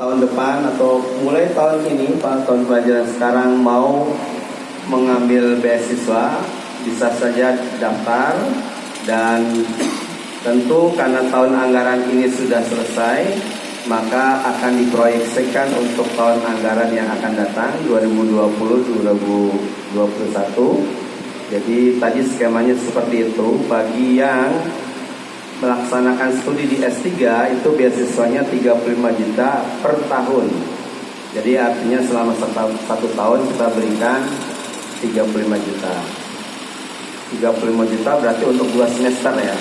tahun depan atau mulai tahun ini, tahun pelajaran sekarang mau mengambil beasiswa, bisa saja daftar. Dan tentu karena tahun anggaran ini sudah selesai, maka akan diproyeksikan untuk tahun anggaran yang akan datang 2020-2021. Jadi tadi skemanya seperti itu. Bagi yang melaksanakan studi di S3 itu beasiswanya 35 juta per tahun. Jadi artinya selama satu tahun kita berikan 35 juta. 35 juta berarti untuk 2 semester ya.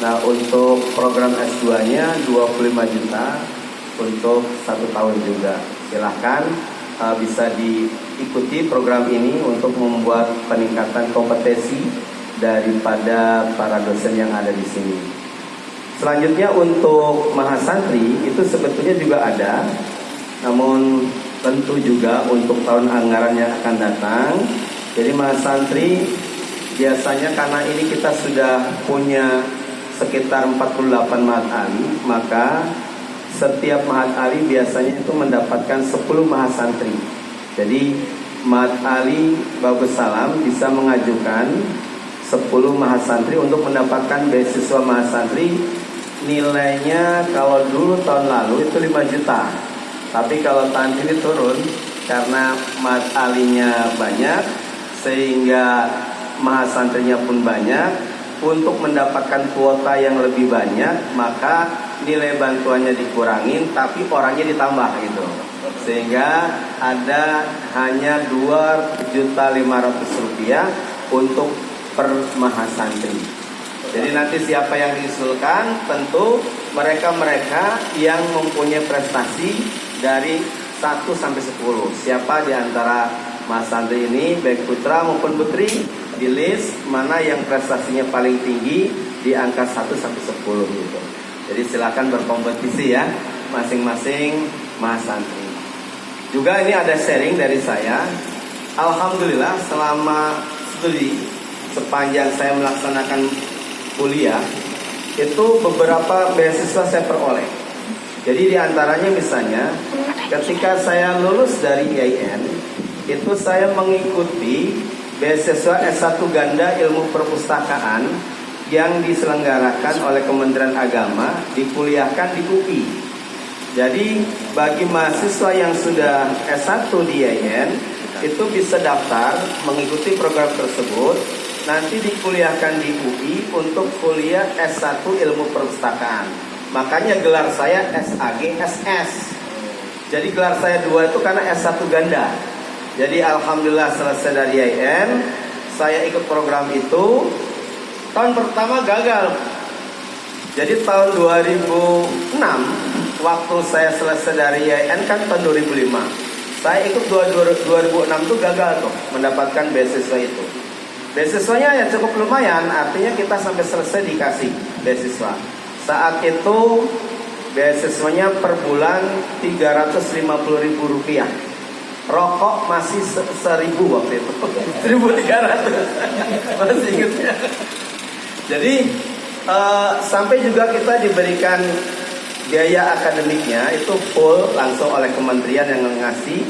Nah, untuk program S2-nya 25 juta untuk 1 tahun juga. Silahkan bisa diikuti program ini untuk membuat peningkatan kompetensi daripada para dosen yang ada di sini. Selanjutnya untuk mahasantri itu sebetulnya juga ada, namun tentu juga untuk tahun anggaran yang akan datang. Jadi mahasantri biasanya karena ini kita sudah punya sekitar 48 mahat ali, maka setiap mahat ali biasanya itu mendapatkan 10 mahasantri. Jadi mahat ali Babus Salam bisa mengajukan 10 mahasantri untuk mendapatkan beasiswa mahasantri. Nilainya kalau dulu tahun lalu itu 5 juta. Tapi kalau tahun ini turun karena mahat alinya banyak, sehingga mahasantrinya pun banyak. Untuk mendapatkan kuota yang lebih banyak, maka nilai bantuannya dikurangin, tapi orangnya ditambah gitu. Sehingga ada hanya Rp2.500.000 untuk per mahasantri. Jadi nanti siapa yang diusulkan, tentu mereka-mereka yang mempunyai prestasi dari 1 sampai 10. Siapa di antara mahasantri ini, baik putra maupun putri, di list mana yang prestasinya paling tinggi di angka 1 sampai 10 gitu. Jadi silakan berkompetisi ya, masing-masing mahasantri. Juga ini ada sharing dari saya. Alhamdulillah selama studi, sepanjang saya melaksanakan kuliah, itu beberapa beasiswa saya peroleh. Jadi di antaranya misalnya ketika saya lulus dari IAIN, itu saya mengikuti beasiswa S1 ganda ilmu perpustakaan yang diselenggarakan oleh Kementerian Agama, dikuliahkan di UI. Jadi bagi mahasiswa yang sudah S1 di IAIN itu bisa daftar mengikuti program tersebut, nanti dikuliahkan di UI untuk kuliah S1 ilmu perpustakaan. Makanya gelar saya SAG SS. Jadi gelar saya 2 itu karena S1 ganda. Jadi alhamdulillah selesai dari IAIN, saya ikut program itu. Tahun pertama gagal. Jadi tahun 2006, waktu saya selesai dari IAIN kan tahun 2005. Saya ikut 2006 itu gagal tuh mendapatkan beasiswa itu. Beasiswanya ya cukup lumayan, artinya kita sampai selesai dikasih beasiswa. Saat itu beasiswanya per bulan Rp350.000. Rokok masih 1.000 waktu itu, 1.300 masih ingatnya. Jadi sampai juga kita diberikan biaya akademiknya itu full langsung oleh kementerian yang ngasih.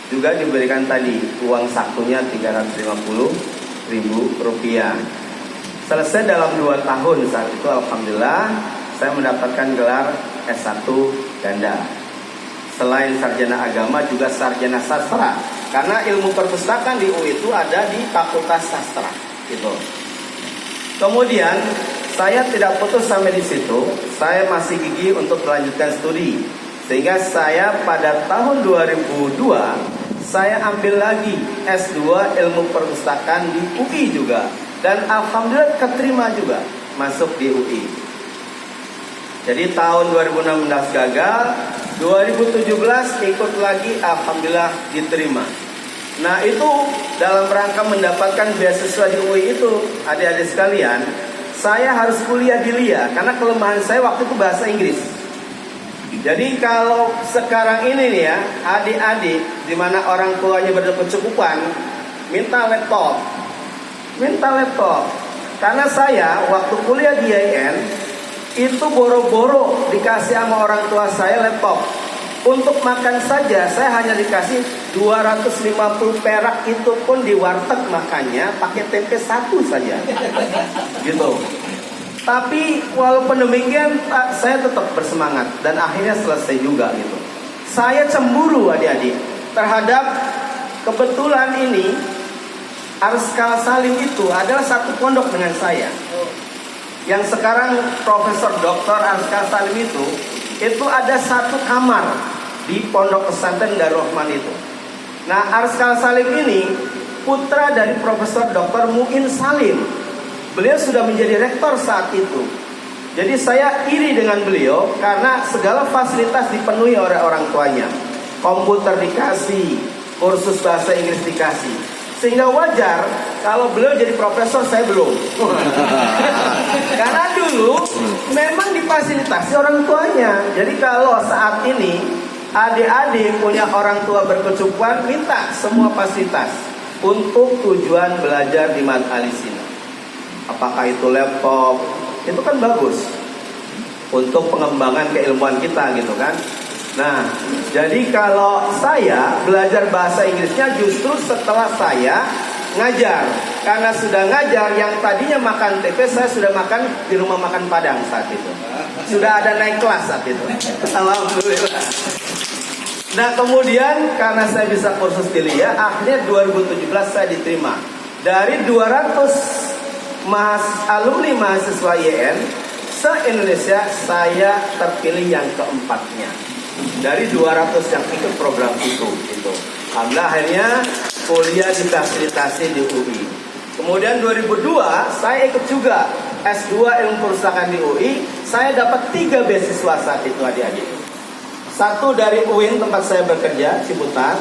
Juga diberikan tadi uang sakunya Rp350.000. Selesai dalam 2 tahun saat itu alhamdulillah saya mendapatkan gelar S1 ganda. Selain sarjana agama juga sarjana sastra. Karena ilmu perpustakaan di UI itu ada di Fakultas Sastra gitu. Kemudian saya tidak putus sampai di situ. Saya masih gigih untuk melanjutkan studi. Sehingga saya pada tahun 2002 saya ambil lagi S2 ilmu perpustakaan di UI juga. Dan alhamdulillah keterima juga masuk di UI. Jadi tahun 2016 gagal, 2017 ikut lagi, alhamdulillah diterima. Nah itu dalam rangka mendapatkan beasiswa di UI itu, adik-adik sekalian, saya harus kuliah di LIA karena kelemahan saya waktu itu bahasa Inggris. Jadi kalau sekarang ini nih ya, adik-adik di mana orang tuanya berkecukupan, minta laptop. Karena saya waktu kuliah di IAIN itu boro-boro dikasih sama orang tua saya laptop. Untuk makan saja saya hanya dikasih 250 perak, itu pun di warteg makannya pakai tempe satu saja. Gitu. Tapi walaupun demikian saya tetap bersemangat dan akhirnya selesai juga gitu. Saya cemburu adik-adik terhadap kebetulan ini Arskal Salim itu adalah satu pondok dengan saya. Yang sekarang Profesor Dr. Arskal Salim itu ada satu kamar di Pondok Pesantren Darul Rahman itu. Nah, Arskal Salim ini putra dari Profesor Dr. Muin Salim. Beliau sudah menjadi rektor saat itu. Jadi saya iri dengan beliau karena segala fasilitas dipenuhi oleh orang tuanya. Komputer dikasih, kursus bahasa Inggris dikasih. Sehingga wajar kalau beliau jadi profesor, saya belum. Karena dulu memang difasilitasi orang tuanya. Jadi kalau saat ini adik-adik punya orang tua berkecukupan, minta semua fasilitas untuk tujuan belajar di Mad Alisina. Apakah itu laptop, itu kan bagus untuk pengembangan keilmuan kita gitu kan. Nah, jadi kalau saya belajar bahasa Inggrisnya justru setelah saya ngajar. Karena sudah ngajar, yang tadinya makan tempe, saya sudah makan di rumah makan Padang saat itu. Sudah ada naik kelas saat itu. Alhamdulillah. Nah, kemudian karena saya bisa kursus di LIA, akhirnya 2017 saya diterima. Dari 200 alumni mahasiswa YN se-Indonesia, saya terpilih yang keempatnya dari 200 yang ikut program itu. Alhamdulillah akhirnya kuliah difasilitasi di UI. Kemudian 2002 saya ikut juga S2 ilmu perusahaan di UI. Saya dapat 3 beasiswa saat itu adik-adik. Satu dari UIN tempat saya bekerja, Ciputat.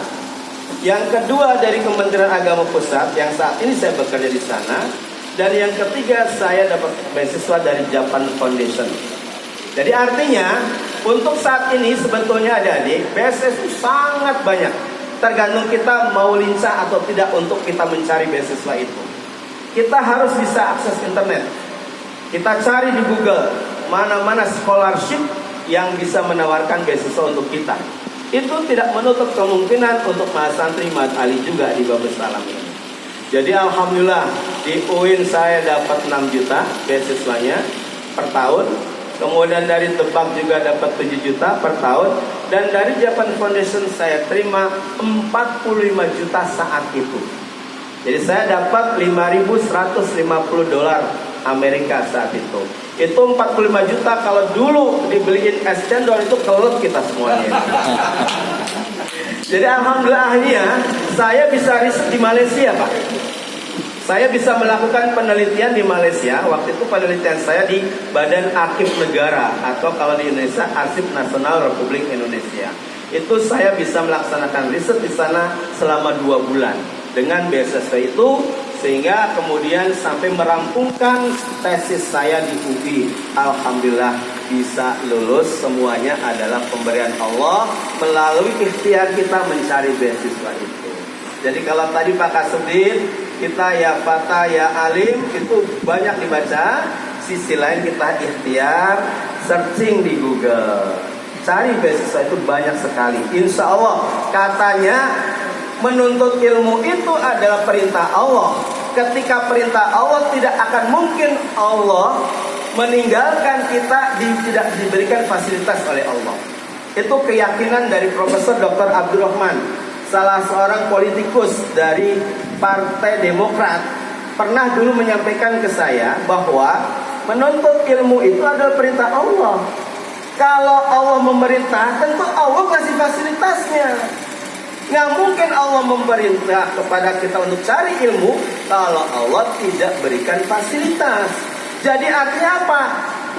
Yang kedua dari Kementerian Agama Pusat yang saat ini saya bekerja di sana. Dan yang ketiga saya dapat beasiswa dari Japan Foundation. Jadi artinya untuk saat ini sebetulnya adik-adik beasiswa itu sangat banyak. Tergantung kita mau lincah atau tidak untuk kita mencari beasiswa itu. Kita harus bisa akses internet. Kita cari di Google mana-mana scholarship yang bisa menawarkan beasiswa untuk kita. Itu tidak menutup kemungkinan untuk Mas Santri Mat Ali juga di Babus Salam ini. Jadi alhamdulillah di UIN saya dapat 6 juta beasiswanya per tahun. Kemudian dari Tebak juga dapat 7 juta per tahun. Dan dari Japan Foundation saya terima 45 juta saat itu. Jadi saya dapat 5.150 dolar Amerika saat itu. Itu 45 juta kalau dulu dibeliin es cendol itu kelut kita semuanya. Jadi alhamdulillahnya saya bisa riset di Malaysia, Pak. Saya bisa melakukan penelitian di Malaysia. Waktu itu penelitian saya di Badan Arsip Negara, atau kalau di Indonesia Arsip Nasional Republik Indonesia. Itu saya bisa melaksanakan riset di sana selama 2 bulan dengan beasiswa itu, sehingga kemudian sampai merampungkan tesis saya di UI. Alhamdulillah bisa lulus. Semuanya adalah pemberian Allah melalui ikhtiar kita mencari beasiswa itu. Jadi kalau tadi Pak Kasudin, kita ya Fata ya Alim itu banyak dibaca. Sisi lain kita ikhtiar searching di Google, cari beasiswa itu banyak sekali. Insya Allah katanya menuntut ilmu itu adalah perintah Allah. Ketika perintah Allah, tidak akan mungkin Allah meninggalkan kita tidak diberikan fasilitas oleh Allah. Itu keyakinan dari Profesor Dr. Abdurrahman, salah seorang politikus dari Partai Demokrat, pernah dulu menyampaikan ke saya bahwa menuntut ilmu itu adalah perintah Allah. Kalau Allah memerintah, tentu Allah kasih fasilitasnya. Nggak mungkin Allah memerintah kepada kita untuk cari ilmu kalau Allah tidak berikan fasilitas. Jadi artinya apa?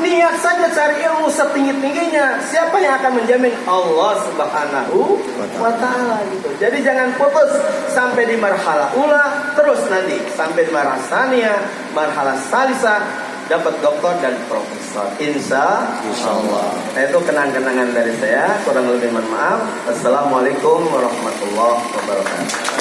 Niat saja cari ilmu setinggi-tingginya. Siapa yang akan menjamin? Allah Subhanahu wa ta'ala gitu. Jadi jangan putus sampai di marhala ula, terus nanti sampai di marhala saniyah, marhala salisa, dapat doktor dan profesor. Insya Allah. Itu kenang-kenangan dari saya. Kurang lebih mohon maaf. Assalamualaikum warahmatullahi wabarakatuh.